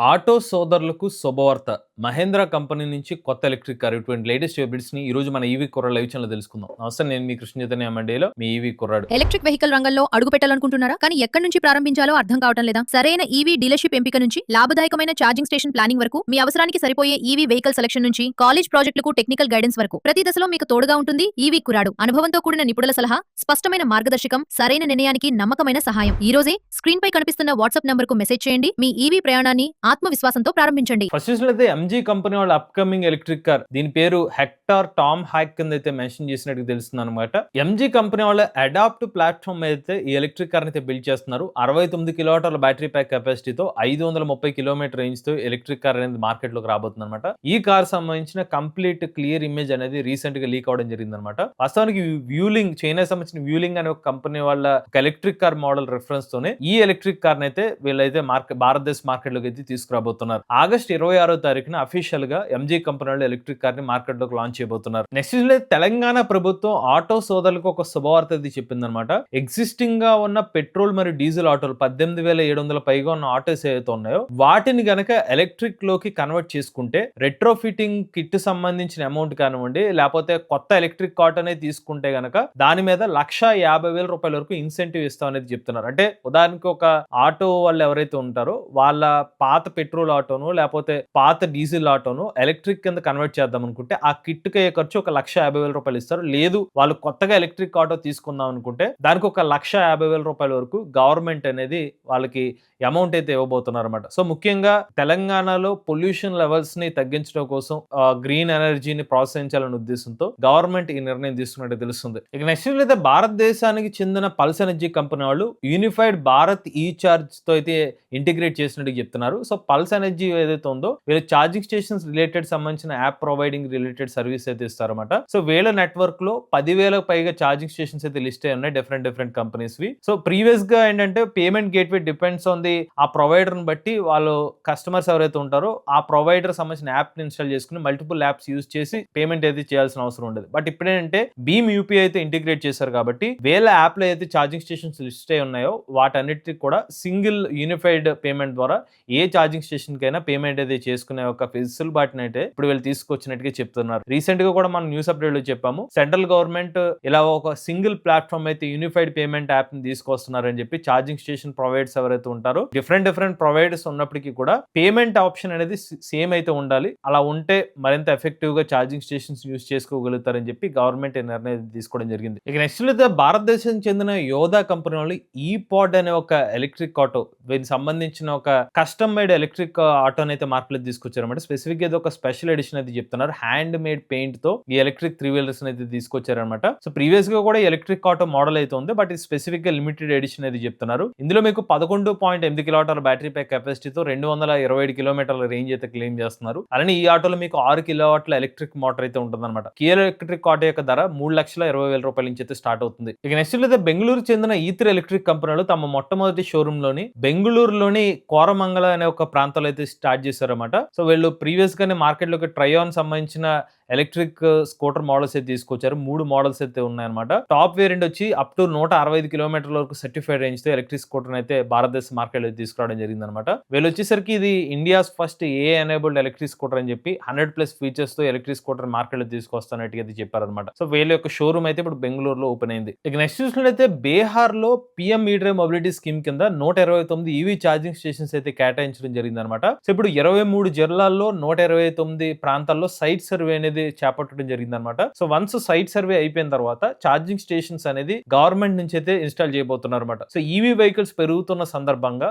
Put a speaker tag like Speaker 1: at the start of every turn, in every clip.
Speaker 1: Auto సోదరులకు శుభవార్త. Mahindra company నుంచి కొత్త ఎలక్ట్రిక్ కార్ ఇటువంటి లేటెస్ట్ అప్డేట్స్‌ని ఈరోజు మన ఈవీ కుర్రాడు లైవ్ ఛానెల్‌లో తెలుసుకుందాం. నమస్తే, నేను మీ కృష్ణ చైతన్య మండేలో మీ ఈవీ కుర్రాడు.
Speaker 2: ఎలక్ట్రిక్ వెహికల్ రంగంలో అడుగు పెట్టాలనుకుంటున్నారా? కానీ ఎక్కడి నుంచి ప్రారంభించాలో అర్థం కావటం లేదా? సరైన ఈవీ డీలర్‌షిప్ ఎంపిక నుంచి లాభదాయకమైన ఛార్జింగ్ స్టేషన్ ప్లానింగ్ వరకు, మీ అవసరానికి సరిపోయే ఈవీ వెహికల్ సెలక్షన్ నుంచి కాలేజ్ ప్రాజెక్టులకు టెక్నికల్ గైడెన్స్ వరకు ప్రతి దశలో మీకు తోడుగా ఉంటుంది ఈవీ కుర్రాడు. అనుభవంతో కూడిన నిపుణుల సలహా, స్పష్టమైన మార్గదర్శకం, సరైన నిర్ణయానికి నమ్మకమైన సహాయం. ఈ రోజే స్క్రీన్ పై కనిపిస్తున్న వాట్సాప్ నంబర్‌కు మెసేజ్ చేయండి. మీ ఈవీ ప్రయాణాన్ని ఆత్మవిశ్వాసంతో ప్రారంభించండి.
Speaker 1: ఫస్ట్ చూసినట్లయితే ఎంజీ కంపెనీ వాళ్ళ అప్‌కమింగ్ ఎలక్ట్రిక్ కార్, దీని పేరు హెక్టార్ టామ్ హాక్ కింద అయితే మెన్షన్ చేసినట్టు తెలుస్తుందన్నమాట. ఎంజీ కంపెనీ వాళ్ళ అడాప్ట్ ప్లాట్‌ఫామ్ అయితే ఈ ఎలక్ట్రిక్ కార్‌ని అయితే బిల్డ్ చేస్తున్నారు. 69 కిలోవాట్ల బ్యాటరీ ప్యాక్ కెపాసిటీతో 530 కిలోమీటర్ రేంజ్‌తో ఎలక్ట్రిక్ కార్ అనేది మార్కెట్‌లోకి రాబోతుందన్నమాట. ఈ కార్ సంబంధించిన కంప్లీట్ క్లియర్ ఇమేజ్ అనేది రీసెంట్‌గా లీక్ అవ్వడం జరిగిందన్నమాట. వాస్తవానికి వ్యూలింగ్, చైనాకి సంబంధించిన వ్యూలింగ్ అనే ఒక కంపెనీ వాళ్ళ ఎలక్ట్రిక్ కార్ మోడల్ రిఫరెన్స్ తోనే ఈ ఎలక్ట్రిక్ కార్‌ని అయితే వీళ్ళైతే భారతదేశ మార్కెట్‌లోకి అయితే తీసుకురాబోతున్నారు. ఆగస్ట్ 26వ తారీఖున అఫీషియల్ గా ఎంజీ కంపెనీ వాళ్ళు ఎలక్ట్రిక్ కార్ ని మార్కెట్ లోకి లాంచ్ చేయబోతున్నారు. నెక్స్ట్ తెలంగాణ ప్రభుత్వం ఆటో సోదరులకు ఒక శుభవార్త అయితే చెప్పిందనమాట. ఎగ్జిస్టింగ్ గా ఉన్న పెట్రోల్ మరియు డీజిల్ ఆటోలు 18,700 పైగా ఉన్న ఆటోస్ ఏవైతే ఉన్నాయో వాటిని గనక ఎలక్ట్రిక్ లోకి కన్వర్ట్ చేసుకుంటే రెట్రో ఫిట్టింగ్ కిట్ సంబంధించిన అమౌంట్ కానివ్వండి, లేకపోతే కొత్త ఎలక్ట్రిక్ ఆటో అనేది తీసుకుంటే గనక దాని మీద 1,50,000 రూపాయల వరకు ఇన్సెంటివ్ ఇస్తాం అనేది చెప్తున్నారు. అంటే ఉదాహరణకి ఒక ఆటో వాళ్ళు ఎవరైతే ఉంటారో వాళ్ళ పాత పెట్రోల్ ఆటోను లేకపోతే పాత డీజిల్ ఆటోను ఎలక్ట్రిక్ కింద కన్వర్ట్ చేద్దాం అనుకుంటే ఆ కిట్ కి ఖర్చు ఒక 1,50,000 రూపాయలు ఇస్తారు. లేదు వాళ్ళు కొత్తగా ఎలక్ట్రిక్ ఆటో తీసుకుందాం అనుకుంటే దానికి ఒక 1,50,000 రూపాయల వరకు గవర్నమెంట్ అనేది వాళ్ళకి అమౌంట్ అయితే ఇవ్వబోతున్నారు అనమాట. సో ముఖ్యంగా తెలంగాణలో పొల్యూషన్ లెవెల్స్ ని తగ్గించడం కోసం గ్రీన్ ఎనర్జీని ప్రోత్సహించాలనే ఉద్దేశంతో గవర్నమెంట్ ఈ నిర్ణయం తీసుకున్నట్టు తెలుస్తుంది. ఇక నెక్స్ట్ అయితే భారతదేశానికి చెందిన పల్స్ ఎనర్జీ కంపెనీ వాళ్ళు యూనిఫైడ్ భారత్ ఈ చార్జ్ తో అయితే ఇంటిగ్రేట్ చేసినట్టు చెప్తున్నారు. సో పల్స్ ఎనర్జీ ఏదైతే ఉందో వీళ్ళు ఛార్జింగ్ స్టేషన్స్ రిలేటెడ్ సంబంధించిన యాప్ ప్రొవైడింగ్ రిలేటెడ్ సర్వీస్ అయితే ఇస్తారన్నమాట. సో వీళ్ళ నెట్వర్క్ లో 10,000 పైగా ఛార్జింగ్ స్టేషన్స్ అయితే లిస్ట్ అయి ఉన్నాయి డిఫరెంట్ కంపెనీస్ వి. సో ప్రీవియస్ గా ఏంటంటే payment gateway depends on the ఆ ప్రొవైడర్ ని బట్టి వాళ్ళు కస్టమర్స్ ఎవరైతే ఉంటారో ఆ ప్రొవైడర్ సంబంధించిన యాప్ ని ఇన్స్టాల్ చేసుకుని మల్టిపుల్ యాప్స్ యూజ్ చేసి పేమెంట్ అయితే చేయాల్సిన అవసరం ఉండదు. బట్ ఇప్పుడు ఏంటంటే భీమ్ యూపీఐ అయితే ఇంటిగ్రేట్ చేశారు కాబట్టి వీళ్ళ యాప్ లో అయితే ఛార్జింగ్ స్టేషన్స్ లిస్ట్ అయి ఉన్నాయో వాటన్నిటికి కూడా సింగిల్ యూనిఫైడ్ పేమెంట్ ద్వారా ఏ ఛార్జింగ్ స్టేషన్ కైనా పేమెంట్ అయితే చేసుకునే ఒక వెసులుబాటుని అయితే ఇప్పుడు వీళ్ళు తీసుకొచ్చినట్టుగా చెప్తున్నారు. రీసెంట్ గా కూడా మనం న్యూస్ అప్డేట్ లో చెప్పాము, సెంట్రల్ గవర్నమెంట్ ఇలా ఒక సింగిల్ ప్లాట్ఫామ్ అయితే యూనిఫైడ్ పేమెంట్ యాప్ ని తీసుకొస్తున్నారని చెప్పి ఛార్జింగ్ స్టేషన్ ప్రొవైడర్స్ ఎవరైతే ఉంటారో డిఫరెంట్ ప్రొవైడర్స్ ఉన్నప్పటికీ కూడా పేమెంట్ ఆప్షన్ అనేది సేమ్ అయితే ఉండాలి. అలా ఉంటే మరింత ఎఫెక్టివ్ గా ఛార్జింగ్ స్టేషన్స్ యూజ్ చేసుకోగలుగుతారని చెప్పి గవర్నమెంట్ నిర్ణయం తీసుకోవడం జరిగింది. ఇక నెక్స్ట్ అయితే భారతదేశానికి చెందిన యోధా కంపెనీ వాళ్ళు ఈ పాడ్ అనే ఒక ఎలక్ట్రిక్ ఆటో, దీనికి సంబంధించిన ఒక కస్టమ్ మేడ్ ఎలక్ట్రిక్ ఆటోని అయితే మార్కెట్ తీసుకొచ్చారన్నమాట. స్పెసిఫిక్ గా ఒక స్పెషల్ ఎడిషన్ అయితే చెప్తున్నారు. హ్యాండ్ మేడ్ పెయింట్ తో ఈ ఎలక్ట్రిక్ 3 వీలర్స్ అయితే తీసుకొచ్చారన్నమాట. సో ప్రీవియస్ గా కూడా ఎలక్ట్రిక్ ఆటో మోడల్ అయితే ఉంది, బట్ ఇది స్పెసిఫిక్ గా లిమిటెడ్ ఎడిషన్ అయితే చెప్తున్నారు. ఇందులో మీకు 11.8 కిలోవాట్ల బ్యాటరీ ప్యాక్ కెపాసిటీతో 227 కిలోమీటర్ల రేంజ్ అయితే క్లెయిమ్ చేస్తున్నారు. అలానే ఈ ఆటోలో మీకు 6 కిలోవాట్ల ఎలక్ట్రిక్ మోటార్ అయితే ఉంటుందన్నమాట. కియా ఎలక్ట్రిక్ ఆటో యొక్క ధర 3,20,000 రూపాయల నుంచి అయితే స్టార్ట్ అవుతుంది. ఇక నెక్స్ట్ అయితే బెంగళూరు చెందిన ఈ3 ఎలక్ట్రిక్ కంపెనీలు తమ మొట్టమొదటి షోరూమ్ లోని బెంగళూరులోని కోరమంగళ అనే ఒక ప్రాంతంలో అయితే స్టార్ట్ చేశారన్నమాట. సో వీళ్ళు ప్రీవియస్ గానే మార్కెట్ లోకి ట్రయాన్ సంబంధించిన ఎలక్ట్రిక్ స్కూటర్ మోడల్స్ అయితే తీసుకొచ్చారు. 3 మోడల్స్ అయితే ఉన్నాయన్నమాట. టాప్ వేరియంట్ వచ్చి అప్ టు 165 కిలోమీటర్ల వరకు సర్టిఫైడ్ రేంజ్ తో ఎలక్ట్రిక్ స్కూటర్ అయితే భారతదేశ మార్కెట్ లో తీసుకురావడం జరిగింది అనమాట. వీళ్ళు వచ్చేసరికి ఇది ఇండియాస్ ఫస్ట్ ఏ ఎనేబుల్డ్ ఎలక్ట్రిక్ స్కూటర్ అని చెప్పి 100+ ఫీచర్స్ తో ఎలక్ట్రిక్ స్కూటర్ మార్కెట్ లో తీసుకొస్తానట్టుగా అయితే చెప్పారనమాట. సో వీళ్ళ యొక్క షోరూమ్ అయితే ఇప్పుడు బెంగళూరులో ఓపెన్ అయింది. ఇక నెక్స్ట్ చూసినట్లయితే బీహార్ లో పిఎం ఈ డ్రైవ్ మొబిలిటీ స్కీమ్ కింద 129 ఈవీ ఛార్జింగ్ స్టేషన్స్ అయితే కేటాయించడం జరిగింది అనమాట. సో ఇప్పుడు 23 జిల్లాల్లో 129 ప్రాంతాల్లో సైట్ సర్వే అనేది చేపట్టడం జరిగింది అనమాట. సో వన్స్ సైట్ సర్వే అయిపోయిన తర్వాత ఛార్జింగ్ స్టేషన్స్ అనేది గవర్నమెంట్ నుంచి అయితే ఇన్స్టాల్ చేయబోతున్నారు అనమాట. సో ఈవీ వెహికల్స్ పెరుగుతున్న సందర్భంగా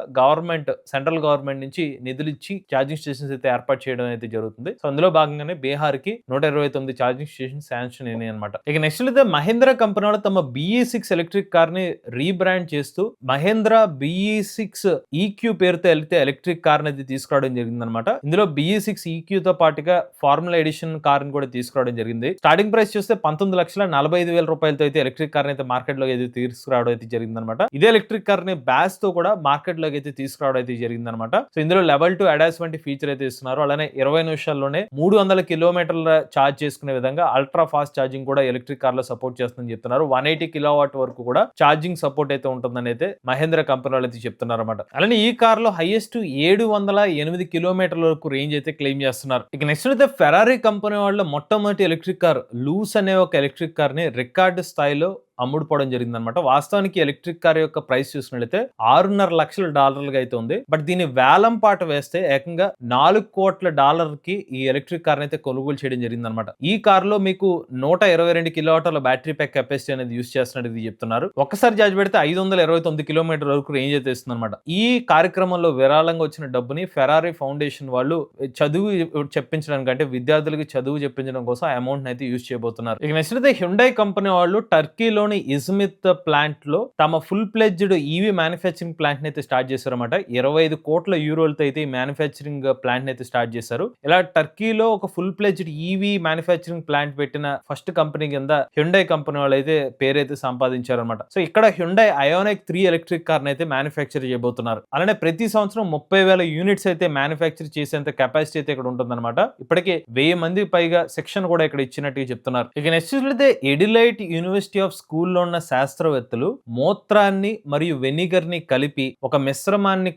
Speaker 1: సెంట్రల్ గవర్నమెంట్ నుంచి నిధులు ఇచ్చి ఛార్జింగ్ స్టేషన్స్ అయితే ఏర్పాటు చేయడం అయితే జరుగుతుంది. సో అందులో భాగంగానే బీహార్ కి 129 ఛార్జింగ్ స్టేషన్ శాంక్షన్ అయినాయి అనమాట. ఇక నెక్స్ట్ అయితే మహేంద్ర కంపెనీ వాళ్ళు తమ BE6 ఎలక్ట్రిక్ కార్ ని రీబ్రాండ్ చేస్తూ మహేంద్ర BE6 EQ పేరుతో ఎలక్ట్రిక్ కార్ అనేది తీసుకురావడం జరిగింది అనమాట. ఇందులో BE6 EQ తో పాటుగా ఫార్ములా ఎడిషన్ కార్ ని కూడా తీసుకురావడం జరిగింది. స్టార్టింగ్ ప్రైస్ చూస్తే 19,45,000 రూపాయలతో అయితే ఎలక్ట్రిక్ కార్ అయితే మార్కెట్ లోకి అయితే తీసుకురావడం అయితే జరిగిందనమాట. ఇదే ఎలక్ట్రిక్ కార్ ని బ్యాస్ తో కూడా మార్కెట్ లోకి అయితే తీసుకురావడం అయితే జరిగిందనమాట. సో ఇందులో లెవెల్ 2 ADAS వంటి ఫీచర్ అయితే ఇస్తున్నారు. అలానే 20 నిమిషాల్లోనే 300 కిలోమీటర్ల ఛార్జ్ చేసుకునే విధంగా అల్ట్రా ఫాస్ట్ ఛార్జింగ్ కూడా ఎలక్ట్రిక్ కార్ లో సపోర్ట్ చేస్తుందని చెప్తున్నారు. 180 కిలోవాట్ వరకు కూడా ఛార్జింగ్ సపోర్ట్ అయితే ఉంటుందని అయితే మహేంద్ర కంపెనీ వాళ్ళు అయితే చెప్తున్నారు అనమాట. అలానే ఈ కార్ లో హైయెస్ట్ 708 కిలోమీటర్ల వరకు రేంజ్ అయితే క్లెయిమ్ చేస్తున్నారు. ఇక నెక్స్ట్ అయితే ఫెరారీ కంపెనీ వాళ్ళ మొట్టమొదటి ఎలక్ట్రిక్ కార్ లూస్ అనే ఒక ఎలక్ట్రిక్ కార్ ని రికార్డు స్థాయిలో అమ్ముడుపోవడం జరిగిందనమాట. వాస్తవానికి ఎలక్ట్రిక్ కార్ యొక్క ప్రైస్ చూసినట్లయితే $6.5 లక్షల అయితే ఉంది. బట్ దీన్ని వేలం పాట వేస్తే ఏకంగా $4 కోట్ల కి ఈ ఎలక్ట్రిక్ కార్ అయితే కొనుగోలు చేయడం జరిగిందనమాట. ఈ కార్ లో మీకు 122 కిలోవాట్ల బ్యాటరీ ప్యాక్ కెపాసిటీ అనేది యూస్ చేస్తున్నట్టు చెప్తున్నారు. ఒక్కసారి ఛార్జ్ పెడితే 529 కిలోమీటర్ వరకు రేంజ్ అయితే ఇస్తుంది అనమాట. ఈ కార్యక్రమంలో విరాళంగా వచ్చిన డబ్బుని ఫెరారీ ఫౌండేషన్ వాళ్ళు చదువు చెప్పించడానికి, అంటే విద్యార్థులకి చదువు చెప్పించడం కోసం అమౌంట్ అయితే యూస్ చేయబోతున్నారు. ఇక నెక్స్ట్ అయితే హ్యుండై కంపెనీ వాళ్ళు టర్కీలో ఇజ్మిత్ ప్లాంట్ లో తమ full pledged EV manufacturing plant అయితే స్టార్ట్ చేశారన్నమాట. 25 కోట్ల యూరోలతో అయితే ఈ మ్యానుఫ్యాక్చరింగ్ ప్లాంట్ అయితే స్టార్ట్ చేశారు. ఇలా టర్కీలో ఒక full pledged EV manufacturing plant పెట్టిన ఫస్ట్ కంపెనీ కింద హ్యుండై కంపెనీ వాళ్ళు అయితే పేరైతే సంపాదించారన్నమాట. సో ఇక్కడ హ్యుండై అయోనిక్ 3 ఎలక్ట్రిక్ కార్ అయితే మ్యానుఫ్యాక్చర్ చేయబోతున్నారు. అలానే ప్రతి సంవత్సరం 30,000 యూనిట్స్ అయితే మ్యానుఫ్యాక్చర్ చేసేంత కెపాసిటీ అయితే ఇక్కడ ఉంటుందన్నమాట. ఇప్పటికే 1000 మంది పైగా సెక్షన్ కూడా ఇక్కడ ఇచ్చినట్టుగా చెప్తున్నారు. ఇక నెక్స్ట్ చూస్తే ఎడిలైట్ యూనివర్సిటీ ఆఫ్ స్కూల్లో ఉన్న శాస్త్రవేత్తలు మూత్రాన్ని మరియు వెనిగర్ ని కలిపి ఒక మిశ్రమాన్ని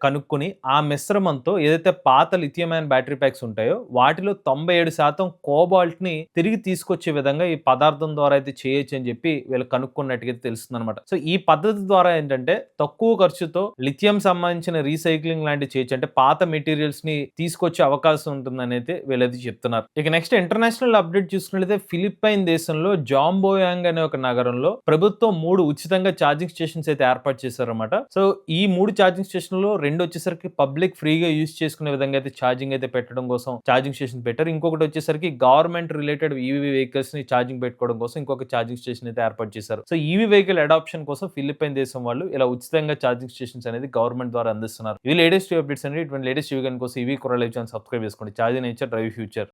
Speaker 1: కనుక్కొని ఆ మిశ్రమంతో ఏదైతే పాత లిథియం అయాన్ బ్యాటరీ ప్యాక్స్ ఉంటాయో వాటిలో 97% కోబాల్ట్ ని తిరిగి తీసుకొచ్చే విధంగా ఈ పదార్థం ద్వారా అయితే చేయొచ్చు అని చెప్పి వీళ్ళు కనుక్కున్నట్టుగా తెలుస్తుంది అనమాట. సో ఈ పద్ధతి ద్వారా ఏంటంటే తక్కువ ఖర్చుతో లిథియం సంబంధించిన రీసైక్లింగ్ లాంటివి చేయొచ్చు, అంటే పాత మెటీరియల్స్ ని తీసుకొచ్చే అవకాశం ఉంటుందని అయితే వీళ్ళైతే చెప్తున్నారు. ఇక నెక్స్ట్ ఇంటర్నేషనల్ అప్డేట్ చూసుకున్నట్లయితే ఫిలిప్పైన్ దేశంలో జాంబోయాంగ్ అనే ఒక నగరంలో ప్రభుత్వం 3 ఉచితంగా ఛార్జింగ్ స్టేషన్స్ అయితే ఏర్పాటు చేశారన్నమాట. సో ఈ 3 ఛార్జింగ్ స్టేషన్ లో 2 వచ్చేసరికి పబ్లిక్ ఫ్రీగా యూజ్ చేసుకునే విధంగా అయితే ఛార్జింగ్ అయితే పెట్టడం కోసం ఛార్జింగ్ స్టేషన్ పెట్టారు. ఇంకొకటి వచ్చేసరికి గవర్నమెంట్ రిలేటెడ్ ఈవీ వెహికల్స్ ని ఛార్జింగ్ పెట్టుకోవడం కోసం ఇంకొక ఛార్జింగ్ స్టేషన్ అయితే ఏర్పాటు చేశారు. సో ఈవీ వెహికల్ అడాప్షన్ కోసం ఫిలిప్పైన్ దేశం వాళ్ళు ఇలా ఉచితంగా ఛార్జింగ్ స్టేషన్స్ అనేది గవర్నమెంట్ ద్వారా అందిస్తున్నారు. ఇవి లేటెస్ట్ అప్డేట్స్ అనేది. ఇటువంటి లేటెస్ట్ ఈవీ కోసం ఈవీ కొర లైవ్ ఛానల్ సబ్స్క్రైబ్ చేసుకోండి. Charging nature drive future.